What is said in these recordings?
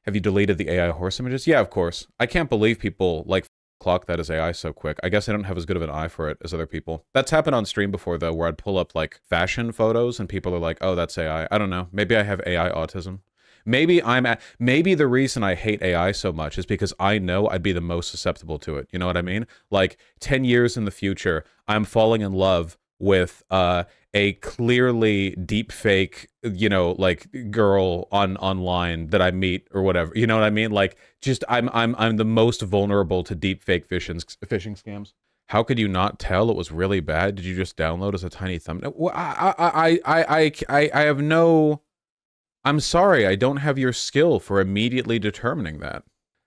Have you deleted the AI horse images? Yeah, of course. I can't believe people like clock that as AI so quick. I guess I don't have as good of an eye for it as other people. That's happened on stream before though, where I'd pull up like fashion photos and people are like, "Oh, that's AI." I don't know. Maybe I have AI autism. Maybe the reason I hate AI so much is because I know I'd be the most susceptible to it. You know what I mean? Like 10 years in the future, I'm falling in love with a clearly deep fake, you know, like girl online that I meet or whatever. You know what I mean? Like just I'm the most vulnerable to deep fake phishing scams. How could you not tell it was really bad? Did you just download as a tiny thumbnail? Well, I have no. I'm sorry, I don't have your skill for immediately determining that.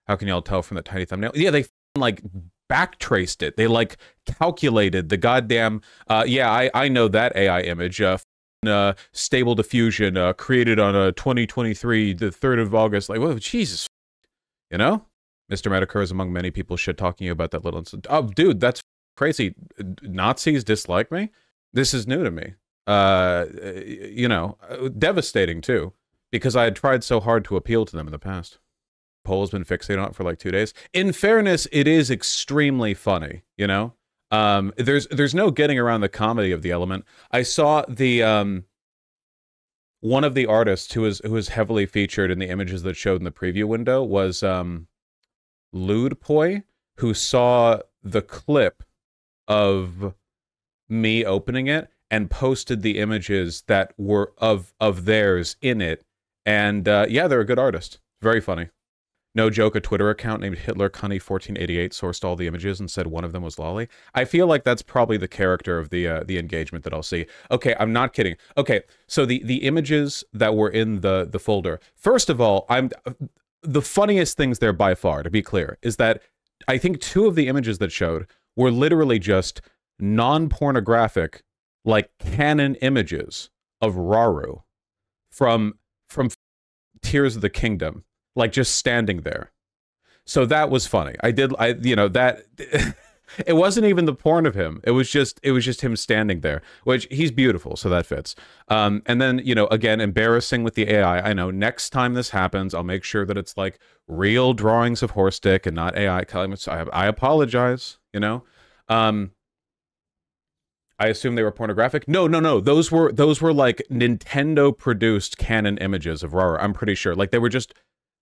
How can y'all tell from the tiny thumbnail? Yeah, they like backtraced it. They like calculated the goddamn. Yeah, I know that AI image. Stable diffusion created on 2023, the 3rd of August. Like, whoa, Jesus, you know. Mr. Medicare is among many people shit talking you about that little incident. Oh, dude, that's crazy. Nazis dislike me. This is new to me. You know, devastating too, because I had tried so hard to appeal to them in the past. Pole's been fixated on it for like 2 days. In fairness, it is extremely funny, you know? There's no getting around the comedy of the element. I saw the one of the artists who was heavily featured in the images that showed in the preview window was Lewdpoi, who saw the clip of me opening it and posted the images that were of theirs in it. And yeah, they're a good artist. Very funny. No joke, a Twitter account named HitlerCunny1488 sourced all the images and said one of them was Lolly. I feel like that's probably the character of the engagement that I'll see. Okay, I'm not kidding. Okay, so the images that were in the folder. First of all, the funniest things there by far, to be clear, is that I think 2 of the images that showed were literally just non-pornographic, like canon images of Raru from Tears of the Kingdom, like just standing there. So that was funny. You know, that it wasn't even the porn of him. It was just him standing there, which he's beautiful, so that fits. And then, you know, again, embarrassing with the AI. I know next time this happens, I'll make sure that it's like real drawings of horse dick and not AI. I apologize, you know. I assume they were pornographic. No. Those were like Nintendo produced canon images of Raru. I'm pretty sure. Like that was just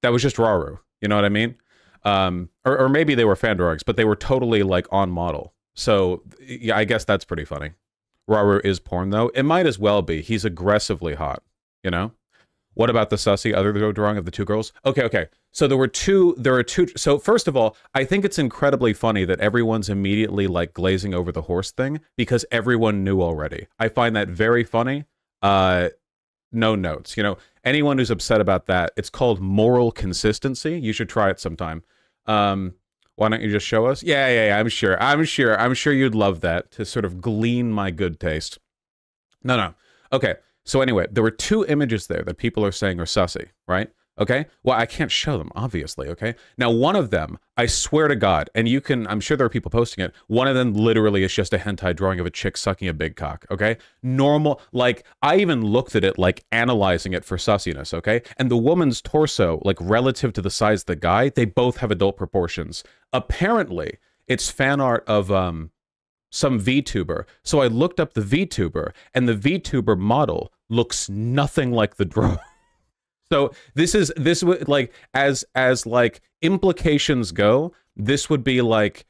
Raru. You know what I mean? Or maybe they were fan drawings, but they were totally like on model. So yeah, I guess that's pretty funny. Raru is porn though. It might as well be. He's aggressively hot. You know. What about the sussy other drawing of the 2 girls? Okay. So there are two. So first of all, I think it's incredibly funny that everyone's immediately like glazing over the horse thing because everyone knew already. I find that very funny. No notes. You know, anyone who's upset about that, it's called moral consistency. You should try it sometime. Why don't you just show us? Yeah. I'm sure you'd love that to sort of glean my good taste. No. Okay. So anyway, there were 2 images there that people are saying are sussy, right? Okay? Well, I can't show them, obviously, okay? Now, one of them, I swear to God, and you can, I'm sure there are people posting it, one of them literally is just a hentai drawing of a chick sucking a big cock, okay? Normal, like, I even looked at it, like, analyzing it for sussiness, okay? And the woman's torso, like, relative to the size of the guy, they both have adult proportions. Apparently, it's fan art of, some VTuber. So I looked up the VTuber, and the VTuber model looks nothing like the drawing. So this would like as like implications go, this would be like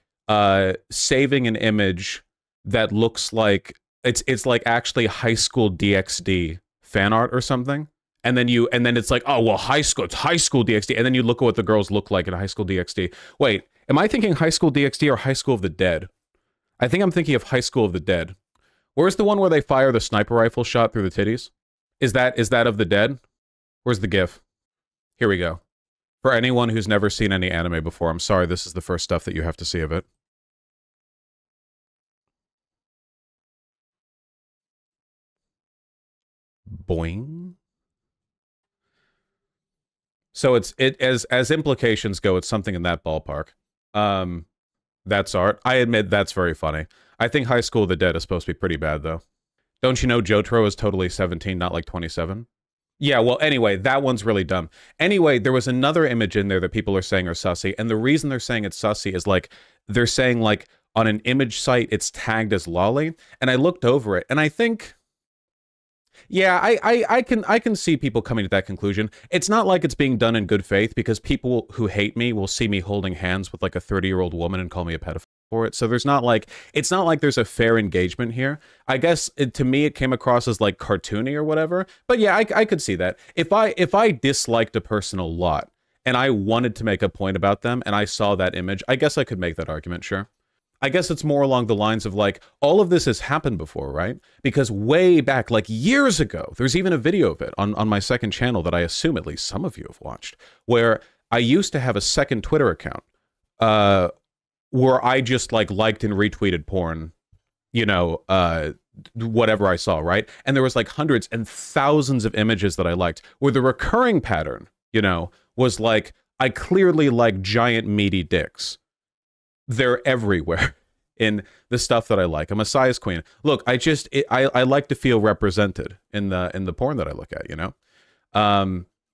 saving an image that looks like it's like actually high school DxD fan art or something. And then it's like, oh well, it's high school DxD, and then you look at what the girls look like in high school DxD. Wait, am I thinking high school DxD or high school of the dead? I think I'm thinking of High School of the Dead. Where's the one where they fire the sniper rifle shot through the titties? Is that of the dead? Where's the GIF? Here we go. For anyone who's never seen any anime before, I'm sorry, this is the first stuff that you have to see of it. Boing. So as implications go, it's something in that ballpark. That's art. I admit that's very funny. I think High School of the Dead is supposed to be pretty bad, though. Don't you know Jotaro is totally 17, not like 27? Yeah, well, anyway, that one's really dumb. Anyway, there was another image in there that people are saying are sussy, and the reason they're saying it's sussy is like they're saying like on an image site it's tagged as lolly, and I looked over it, and I think, yeah, I can see people coming to that conclusion. It's not like it's being done in good faith because people who hate me will see me holding hands with like a 30-year-old woman and call me a pedophile for it. So there's not like it's not like there's a fair engagement here. I guess to me it came across as like cartoony or whatever. But yeah, I could see that. If I disliked a person a lot and I wanted to make a point about them and I saw that image, I guess I could make that argument, sure. I guess it's more along the lines of like, all of this has happened before, right? Because way back, like years ago, there's even a video of it on my second channel that I assume at least some of you have watched, where I used to have a second Twitter account where I just like liked and retweeted porn, you know, whatever I saw, right? And there was like hundreds and thousands of images that I liked, where the recurring pattern, you know, was like, I clearly like giant meaty dicks. They're everywhere in the stuff that I like. I'm a size queen. Look, I like to feel represented in the porn that I look at, you know?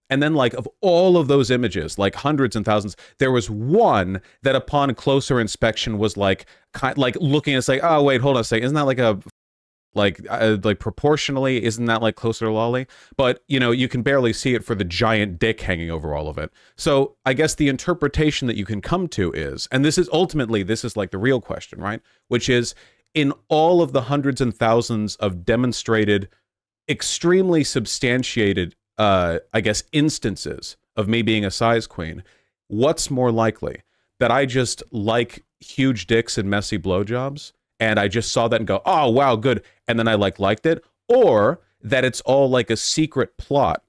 And then like of all of those images, like hundreds and thousands, there was one that upon closer inspection was like looking and say, oh wait, hold on a second, isn't that like a like proportionally, isn't that like closer to lolly? But you know, you can barely see it for the giant dick hanging over all of it. So I guess the interpretation that you can come to is, and this is ultimately, this is like the real question, right? Which is, in all of the hundreds and thousands of demonstrated, extremely substantiated, I guess, instances of me being a size queen, what's more likely? That I just like huge dicks and messy blowjobs, and I just saw that and go, oh, wow, good. And then I liked it, or that it's all like a secret plot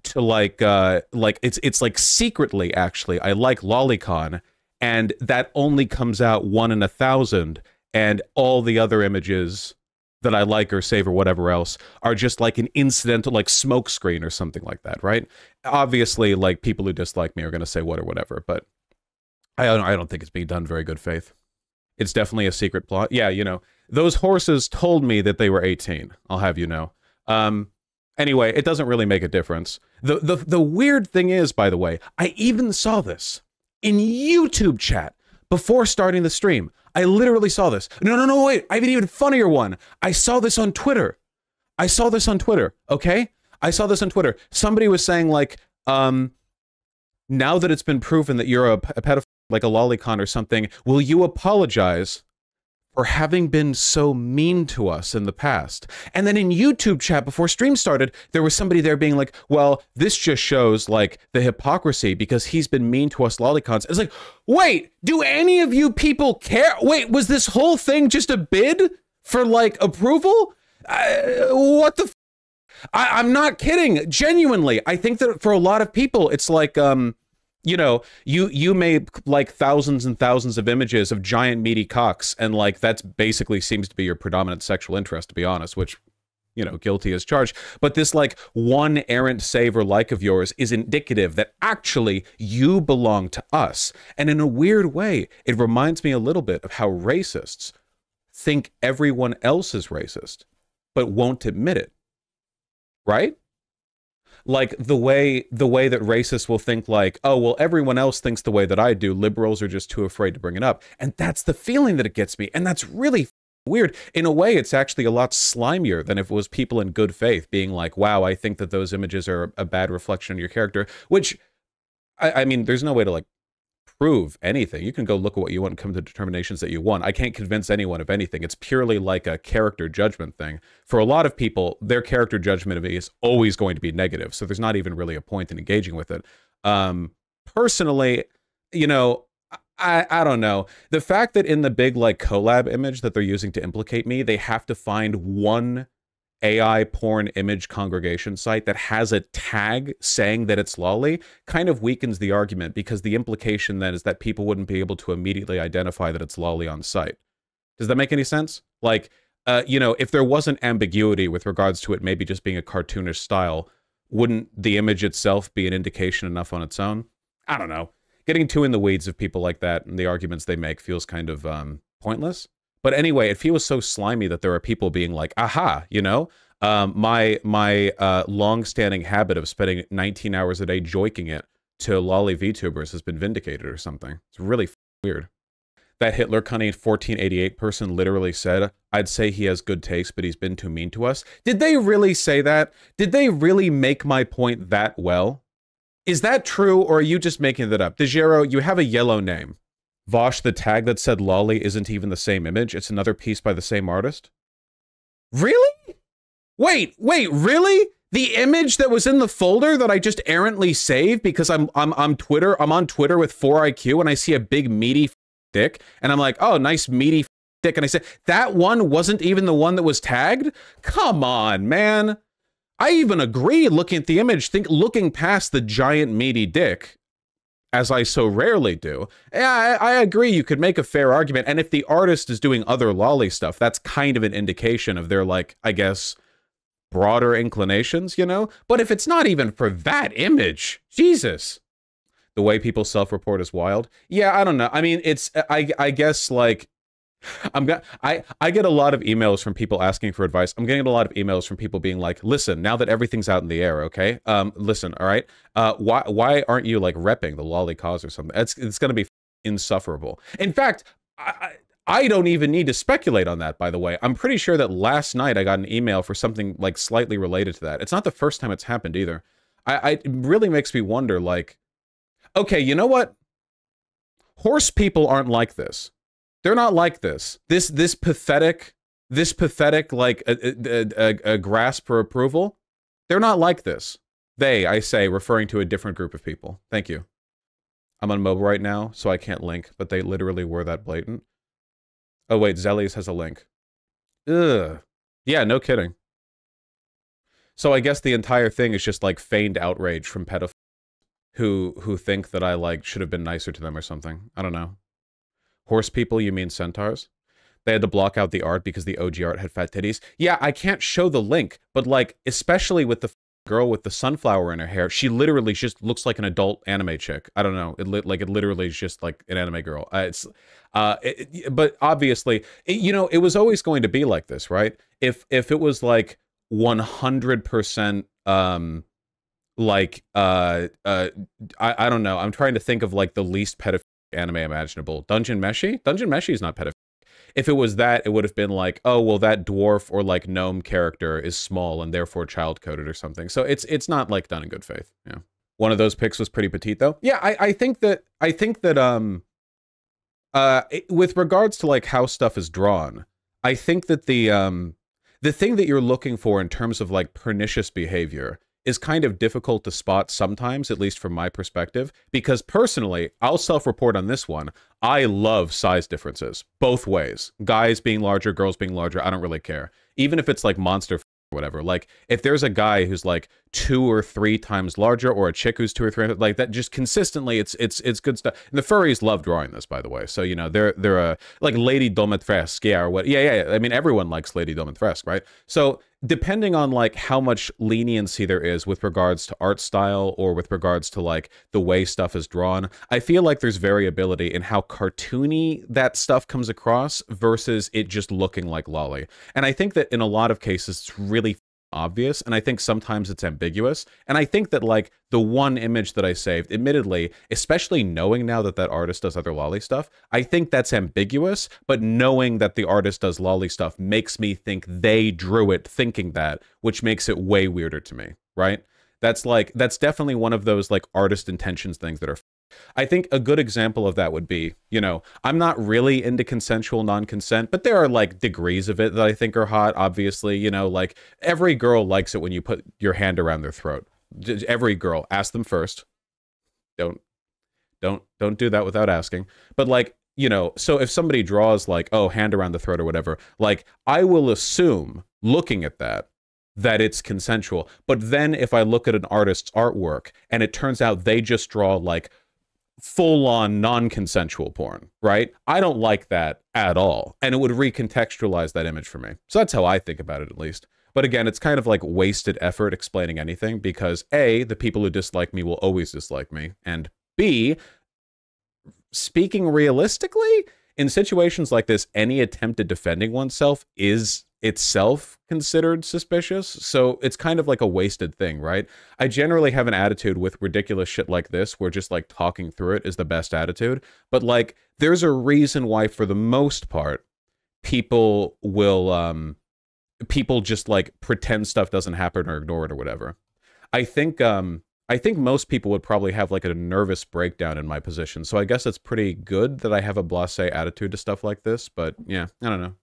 to like it's like secretly, actually, I like lolicon, and that only comes out 1 in 1,000, and all the other images that I like or save or whatever else are just like an incidental, like smoke screen or something like that, right? Obviously, like people who dislike me are going to say what or whatever, but I don't think it's being done in very good faith. It's definitely a secret plot. Yeah, you know, those horses told me that they were 18. I'll have you know. Anyway, it doesn't really make a difference. The weird thing is, by the way, I even saw this in YouTube chat before starting the stream. I literally saw this. No, wait. I have an even funnier one. I saw this on Twitter. Okay? I saw this on Twitter. Somebody was saying like, now that it's been proven that you're a pedophile, like a lolicon or something, will you apologize for having been so mean to us in the past? And then in YouTube chat before stream started, there was somebody there being like, well, this just shows like the hypocrisy because he's been mean to us lolicons. It's like, wait, do any of you people care? Wait, was this whole thing just a bid for like approval? What the I'm not kidding. Genuinely, I think that for a lot of people, it's like, you know, you made like thousands and thousands of images of giant meaty cocks, and like that's basically seems to be your predominant sexual interest, to be honest, which, you know, guilty as charged. But this like one errant save or like of yours is indicative that actually you belong to us. And in a weird way, it reminds me a little bit of how racists think everyone else is racist, but won't admit it. Right? Like the way that racists will think like, oh, well, everyone else thinks the way that I do. Liberals are just too afraid to bring it up. And that's the feeling that it gets me. And that's really weird. In a way, it's actually a lot slimier than if it was people in good faith being like, wow, I think that those images are a bad reflection of your character, which, I mean, there's no way to like prove anything. You can go look at what you want and come to determinations that you want. I can't convince anyone of anything. It's purely like a character judgment thing. For a lot of people, their character judgment of me is always going to be negative, so there's not even really a point in engaging with it. Personally, you know, I don't know. The fact that in the big like collab image that they're using to implicate me, they have to find one AI porn image congregation site that has a tag saying that it's lolly kind of weakens the argument, because the implication then is that people wouldn't be able to immediately identify that it's lolly on site. Does that make any sense? Like, you know, if there wasn't ambiguity with regards to it maybe just being a cartoonish style, wouldn't the image itself be an indication enough on its own? I don't know. Getting too in the weeds of people like that and the arguments they make feels kind of pointless. But anyway, it feels so slimy that there are people being like, aha, you know, My long-standing habit of spending 19 hours a day joiking it to lolly VTubers has been vindicated or something. It's really weird. That Hitler cunning 1488 person literally said, I'd say he has good taste, but he's been too mean to us. Did they really say that? Did they really make my point that well? Is that true, or are you just making that up? DeGero, you have a yellow name. Vaush, the tag that said lolly isn't even the same image. It's another piece by the same artist. Really? Wait, really? The image that was in the folder that I just errantly saved because I'm on Twitter with 4IQ and I see a big meaty dick and I'm like, oh, nice meaty dick, and I said that one wasn't even the one that was tagged? Come on, man. I even agree looking at the image, looking past the giant meaty dick, as I so rarely do. Yeah, I agree you could make a fair argument, and if the artist is doing other lolly stuff, that's kind of an indication of their, like, I guess, broader inclinations, you know? But if it's not even for that image, Jesus. The way people self-report is wild. Yeah, I don't know. I mean, it's, I guess, like, I get a lot of emails from people asking for advice. I'm getting a lot of emails from people being like, listen, now that everything's out in the air, okay? Listen, all right? Why aren't you, like, repping the lolly cause or something? It's going to be insufferable. In fact, I don't even need to speculate on that, by the way. I'm pretty sure that last night I got an email for something, like, slightly related to that. It's not the first time it's happened either. It really makes me wonder, like, okay, you know what? Horse people aren't like this. They're not like this. This pathetic, like, a grasp for approval. They're not like this. They, I say, referring to a different group of people. Thank you. I'm on mobile right now, so I can't link, but they literally were that blatant. Oh, wait, Zellies has a link. Ugh. Yeah, no kidding. So I guess the entire thing is just, like, feigned outrage from pedophiles who think that I, like, should have been nicer to them or something. I don't know. Horse people, you mean centaurs? They had to block out the art because the OG art had fat titties. Yeah, I can't show the link, but, like, especially with the girl with the sunflower in her hair, she literally just looks like an adult anime chick. I don't know. It literally is just like an anime girl. But obviously, you know, it was always going to be like this, right? If it was like 100%, I don't know. I'm trying to think of, like, the least pedophilic anime imaginable. Dungeon Meshi? Dungeon Meshi is not pedophilic. If it was that, it would have been like, oh, well, that dwarf or, like, gnome character is small and therefore child-coded or something. So it's not, like, done in good faith. Yeah. One of those pics was pretty petite, though. Yeah, I think that with regards to, like, how stuff is drawn, I think that the thing that you're looking for in terms of, like, pernicious behavior is kind of difficult to spot sometimes, at least from my perspective, because personally, I'll self-report on this one. I love size differences, both ways. Guys being larger, girls being larger, I don't really care. Even if it's like monster or whatever. Like, if there's a guy who's like 2 or 3 times larger, or a chick who's 2 or 3, like that, just consistently, it's good stuff. And the furries love drawing this, by the way. So, you know, they're like Lady Domitresque, yeah, or what? Yeah. I mean, everyone likes Lady Domitresque, right? So, depending on, like, how much leniency there is with regards to art style or with regards to, like, the way stuff is drawn, I feel like there's variability in how cartoony that stuff comes across versus it just looking like lolly. And I think that in a lot of cases, it's really obvious, and I think sometimes it's ambiguous. And I think that, like, the one image that I saved, admittedly, especially knowing now that that artist does other lolly stuff, I think that's ambiguous, but knowing that the artist does lolly stuff makes me think they drew it thinking that, which makes it way weirder to me, right? That's definitely one of those, like, artist intentions things that are... I think a good example of that would be, you know, I'm not really into consensual non-consent, but there are, like, degrees of it that I think are hot, obviously, you know, like, every girl likes it when you put your hand around their throat. Every girl. Ask them first. Don't do that without asking. But, like, you know, so if somebody draws, like, oh, hand around the throat or whatever, like, I will assume, looking at that it's consensual. But then if I look at an artist's artwork and it turns out they just draw, like, full-on non-consensual porn, right? I don't like that at all, and it would recontextualize that image for me. So that's how I think about it, at least. But again, it's kind of like wasted effort explaining anything, because A, the people who dislike me will always dislike me, and B, speaking realistically, in situations like this, any attempt at defending oneself is itself considered suspicious. So it's kind of like a wasted thing, right? I generally have an attitude with ridiculous shit like this where just like talking through it is the best attitude. But like there's a reason why for the most part people will people just like pretend stuff doesn't happen or ignore it or whatever. I think most people would probably have like a nervous breakdown in my position. So I guess it's pretty good that I have a blasé attitude to stuff like this, but yeah, I don't know.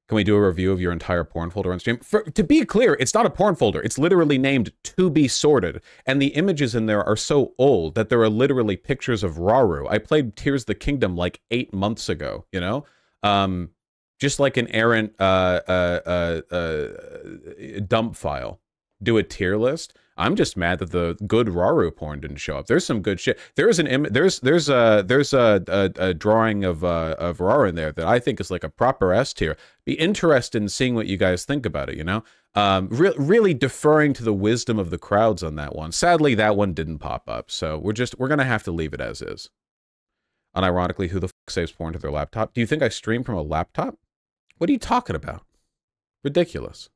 Can we do a review of your entire porn folder on stream? To be clear, it's not a porn folder. It's literally named To Be Sorted. And the images in there are so old that there are literally pictures of Raru. I played Tears of the Kingdom like 8 months ago, you know? Just like an errant dump file. Do a tier list. I'm just mad that the good Raru porn didn't show up. There's some good shit. There's a drawing of Raru in there that I think is like a proper S tier. Be interested in seeing what you guys think about it. You know, really deferring to the wisdom of the crowds on that one. Sadly, that one didn't pop up, so we're gonna have to leave it as is. Unironically, who the fuck saves porn to their laptop? Do you think I stream from a laptop? What are you talking about? Ridiculous.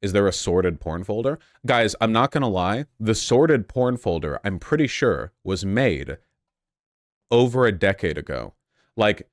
Is there a sorted porn folder? Guys, I'm not gonna lie. The sorted porn folder, I'm pretty sure, was made over a decade ago. Like,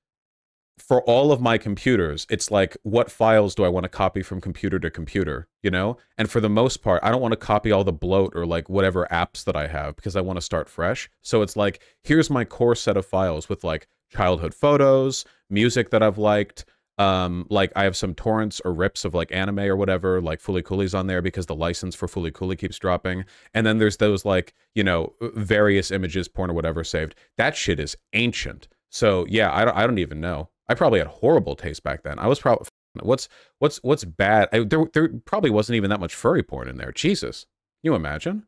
for all of my computers, it's like, what files do I want to copy from computer to computer, you know? And for the most part, I don't want to copy all the bloat or like whatever apps that I have because I want to start fresh. So it's like, here's my core set of files with like childhood photos, music that I've liked, like I have some torrents or rips of like anime or whatever, like Fooly Cooley's on there because the license for Fooly Cooley keeps dropping. And then there's those like, you know, various images, porn or whatever saved. That shit is ancient. So yeah, I don't even know. I probably had horrible taste back then. I was probably, what's bad? There probably wasn't even that much furry porn in there. Jesus. Can you imagine?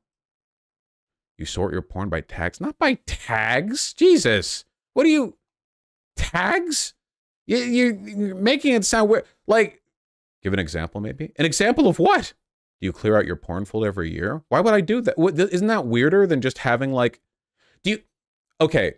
You sort your porn by tags? Not by tags. Jesus. What are you, tags? You're making it sound weird. Like, give an example, maybe? An example of what? Do you clear out your porn folder every year? Why would I do that? Isn't that weirder than just having, like... Do you... Okay.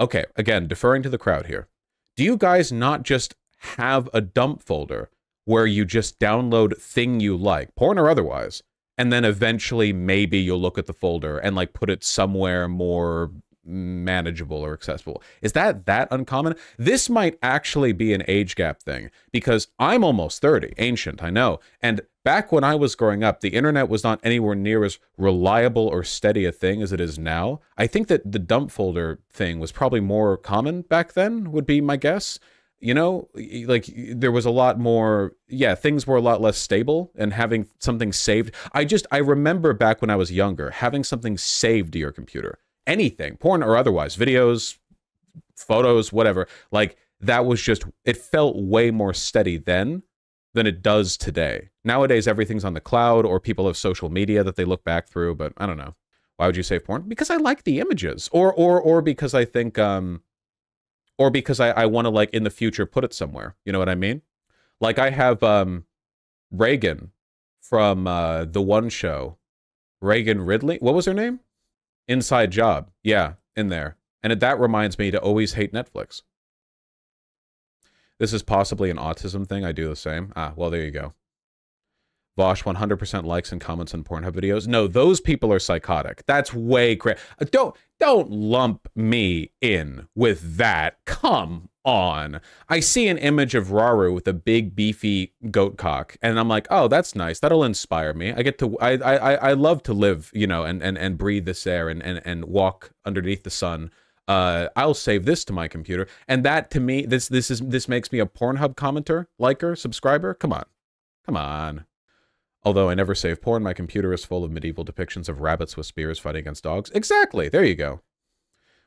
Okay, again, deferring to the crowd here. Do you guys not just have a dump folder where you just download thing you like, porn or otherwise, and then eventually maybe you'll look at the folder and, like, put it somewhere more manageable or accessible? Is that uncommon? This might actually be an age gap thing because I'm almost 30, ancient, I know. And back when I was growing up, the internet was not anywhere near as reliable or steady a thing as it is now. I think that the dump folder thing was probably more common back then, would be my guess. You know, like there was a lot more, yeah, things were a lot less stable and having something saved. I remember back when I was younger, having something saved to your computer. Anything, porn or otherwise, videos, photos, whatever, like that was just, it felt way more steady then than it does today. Nowadays, everything's on the cloud or people have social media that they look back through, but I don't know. Why would you save porn? Because I like the images or because I think, or because I want to like in the future put it somewhere. You know what I mean? Like I have Reagan from the one show, Reagan Ridley. What was her name? Inside Job. Yeah, in there. And that reminds me to always hate Netflix. This is possibly an autism thing. I do the same. Ah, well, there you go. Vaush, 100% likes and comments on Pornhub videos. No, those people are psychotic. That's way crazy. Don't lump me in with that. Come on. I see an image of Raru with a big beefy goat cock and I'm like, oh, that's nice. That'll inspire me. I get to I love to live, you know, and breathe this air and walk underneath the sun. I'll save this to my computer. And that to me, this makes me a Pornhub commenter, liker, subscriber. Come on. Come on. Although I never save porn, my computer is full of medieval depictions of rabbits with spears fighting against dogs. Exactly. There you go.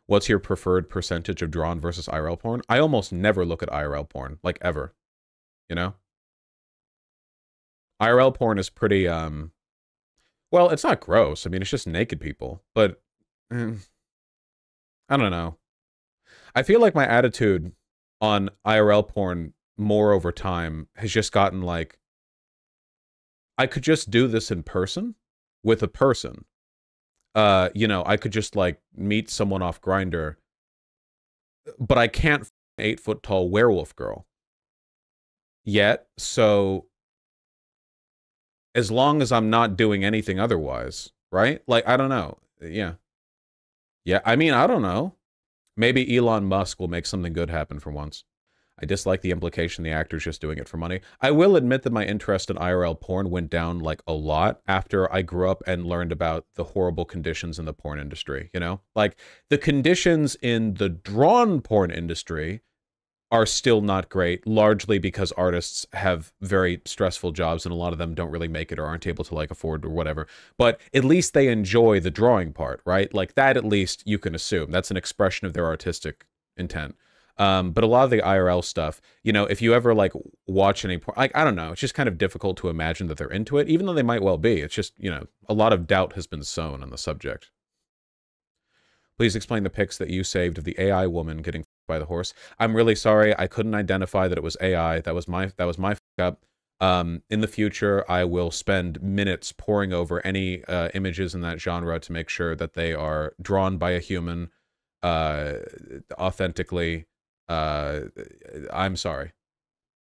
What's your preferred percentage of drawn versus IRL porn? I almost never look at IRL porn, like ever. You know? IRL porn is pretty, well, it's not gross. I mean, it's just naked people. But, I don't know. I feel like my attitude on IRL porn more over time has just gotten like, I could just do this in person with a person. You know, I could just like meet someone off Grindr, but I can't 8-foot tall werewolf girl. yet, so as long as I'm not doing anything otherwise, right? Like, I don't know. Yeah. Yeah, I mean, I don't know. Maybe Elon Musk will make something good happen for once. I dislike the implication the actor's just doing it for money. I will admit that my interest in IRL porn went down like a lot after I grew up and learned about the horrible conditions in the porn industry, you know? Like the conditions in the drawn porn industry are still not great, largely because artists have very stressful jobs and a lot of them don't really make it or aren't able to like afford or whatever. But at least they enjoy the drawing part, right? Like that at least you can assume. That's an expression of their artistic intent. But a lot of the IRL stuff, you know, if you ever like watch any porn, like, I don't know, it's just kind of difficult to imagine that they're into it, even though they might well be. It's just, you know, a lot of doubt has been sown on the subject. Please explain the pics that you saved of the AI woman getting by the horse. I'm really sorry. I couldn't identify that it was AI. That was my fuck up. In the future, I will spend minutes poring over any images in that genre to make sure that they are drawn by a human authentically. I'm sorry.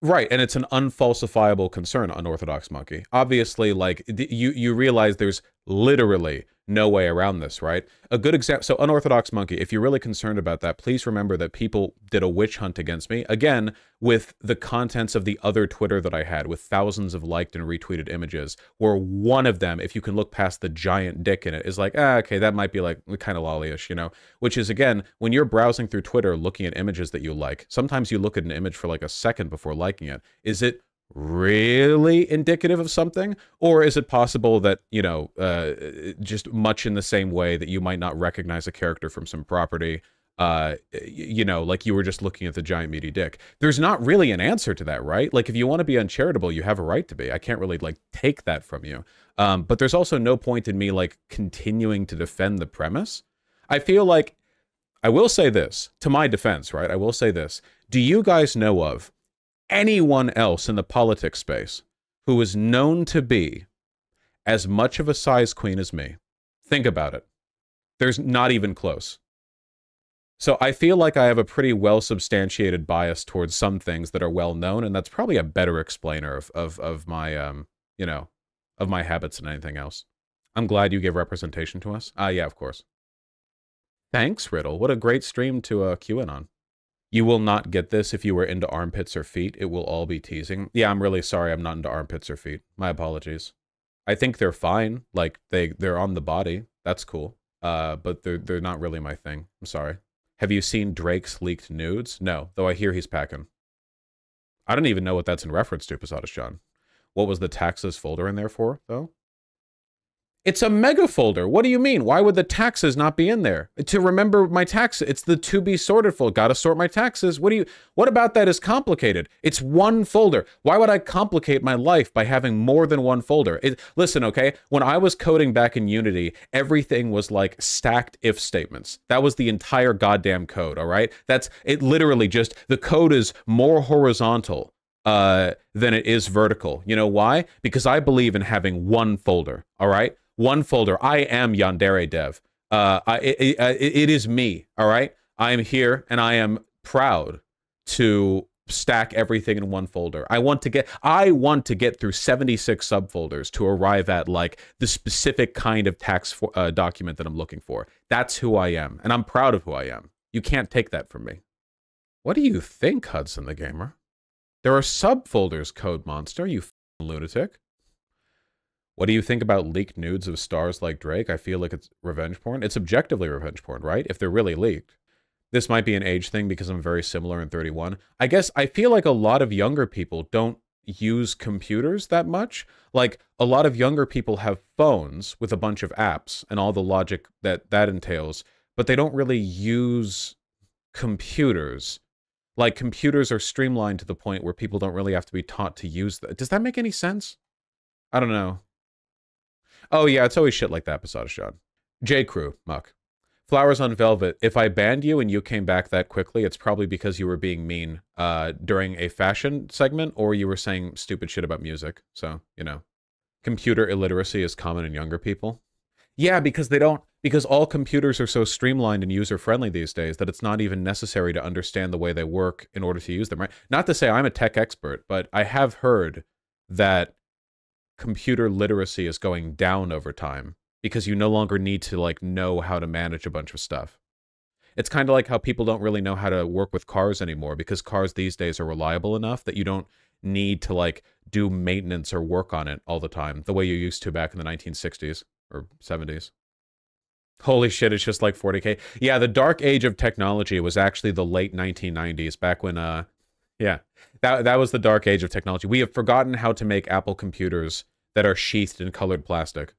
Right, and it's an unfalsifiable concern, Unorthodox Monkey. Obviously, like, you realize there's literally no way around this, right? A good example, so Unorthodox Monkey, if you're really concerned about that, please remember that people did a witch hunt against me, again, with the contents of the other Twitter that I had, with thousands of liked and retweeted images, where one of them, if you can look past the giant dick in it, is like, okay, that might be like kind of lollyish, you know? Which is, again, when you're browsing through Twitter looking at images that you like, sometimes you look at an image for like a second before liking it. Is it really indicative of something, or is it possible that, you know, just much in the same way that you might not recognize a character from some property, you know, like you were just looking at the giant meaty dick? There's not really an answer to that, right? Like, if you want to be uncharitable, you have a right to be. I can't really like take that from you, but there's also no point in me like continuing to defend the premise. I feel like, I will say this to my defense, right? I will say this: do you guys know of anyone else in the politics space who is known to be as much of a size queen as me? Think about it. There's not even close. So I feel like I have a pretty well substantiated bias towards some things that are well known, and that's probably a better explainer of my you know, of my habits than anything else. I'm glad you give representation to us. Yeah, of course. Thanks, Riddle. What a great stream to cue in on. You will not get this if you were into armpits or feet. It will all be teasing. Yeah, I'm really sorry I'm not into armpits or feet. My apologies. I think they're fine. Like, they're on the body. That's cool. But they're not really my thing. I'm sorry. Have you seen Drake's leaked nudes? No, though I hear he's packing. I don't even know what that's in reference to, Posadas John. What was the taxes folder in there for, though? It's a mega folder. What do you mean? Why would the taxes not be in there? To remember my taxes, it's the to be sorted folder. Gotta sort my taxes. What about that is complicated? It's one folder. Why would I complicate my life by having more than one folder? Listen, okay, when I was coding back in Unity, everything was like stacked if statements. That was the entire goddamn code, all right? That's it. Literally just, the code is more horizontal than it is vertical. You know why? Because I believe in having one folder, all right? One folder. I am Yandere Dev. It is me, all right? I am here, and I am proud to stack everything in one folder. I want to get through 76 subfolders to arrive at, like, the specific kind of tax document that I'm looking for. That's who I am, and I'm proud of who I am. You can't take that from me. What do you think, Hudson the Gamer? There are subfolders, Code Monster, you lunatic. What do you think about leaked nudes of stars like Drake? I feel like it's revenge porn. It's objectively revenge porn, right? If they're really leaked. This might be an age thing because I'm very similar in 31. I guess I feel like a lot of younger people don't use computers that much. Like, a lot of younger people have phones with a bunch of apps and all the logic that entails, but they don't really use computers. Like, computers are streamlined to the point where people don't really have to be taught to use them. Does that make any sense? I don't know. Oh, yeah, it's always shit like that, Posadas John. J. Crew, Muck. Flowers on Velvet. If I banned you and you came back that quickly, it's probably because you were being mean during a fashion segment, or you were saying stupid shit about music. So, you know. Computer illiteracy is common in younger people. Yeah, because they don't Because all computers are so streamlined and user-friendly these days that it's not even necessary to understand the way they work in order to use them, right? Not to say I'm a tech expert, but I have heard that computer literacy is going down over time because you no longer need to like know how to manage a bunch of stuff. It's kind of like how people don't really know how to work with cars anymore because cars these days are reliable enough that you don't need to like do maintenance or work on it all the time the way you used to back in the 1960s or 70s. Holy shit, it's just like 40K. Yeah, the dark age of technology was actually the late 1990s, back when yeah. That was the dark age of technology. We have forgotten how to make Apple computers that are sheathed in colored plastic.